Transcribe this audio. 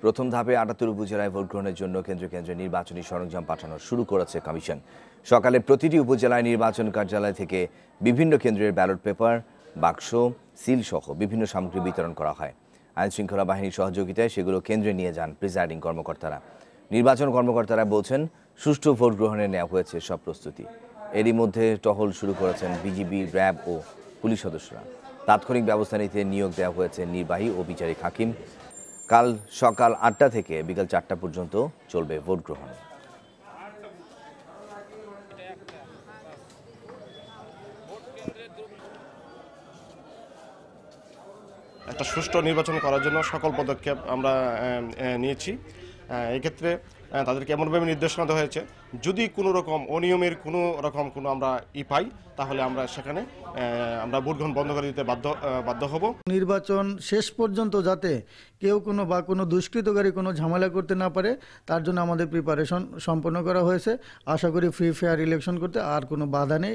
প্রথম ধাপে ৭৮ উপজেলায় ভোট গ্রহণের জন্য কেন্দ্রে নির্বাচনী সরঞ্জাম পাঠানো শুরু করেছে কমিশন। সকালে প্রতিটি উপজেলায় নির্বাচন কার্যালয় থেকে বিভিন্ন কেন্দ্রের ব্যালট পেপার, বাক্স, সিল সহ বিভিন্ন সামগ্রী বিতরণ করা হয়। আইনশৃঙ্খলা বাহিনীর সহযোগিতায় সেগুলো কেন্দ্রে নিয়ে যান প্রিজাইডিং কর্মকর্তারা। নির্বাচন কর্মকর্তারা বলছেন, সুষ্ঠু ভোট গ্রহণে নেওয়া হয়েছে সব প্রস্তুতি। এরই মধ্যে টহল শুরু করেছেন বিজিবি, র্যাব ও পুলিশ সদস্যরা। তাৎক্ষণিক ব্যবস্থা নিতে নিয়োগ দেওয়া হয়েছে নির্বাহী ও বিচারিক হাকিম। কাল সকাল ৮টা থেকে বিকাল ৪টা পর্যন্ত চলবে ভোট গ্রহণ। একটা সুষ্ঠু নির্বাচন করার জন্য সকল পদক্ষেপ আমরা নিয়েছি। এক্ষেত্রে তাদেরকে এমনভাবে নির্দেশনা দেওয়া হয়েছে, যদি কোনো রকম অনিয়মের কোনো আমরা পাই, তাহলে আমরা সেখানে আমরা ভোট গ্রহণ বন্ধ করে দিতে বাধ্য হব। নির্বাচন শেষ পর্যন্ত যাতে কেউ কোনো দুষ্কৃতকারী কোনো ঝামেলা করতে না পারে, তার জন্য আমাদের প্রিপারেশন সম্পন্ন করা হয়েছে। আশা করি ফ্রি ফেয়ার ইলেকশন করতে আর কোনো বাধা নেই।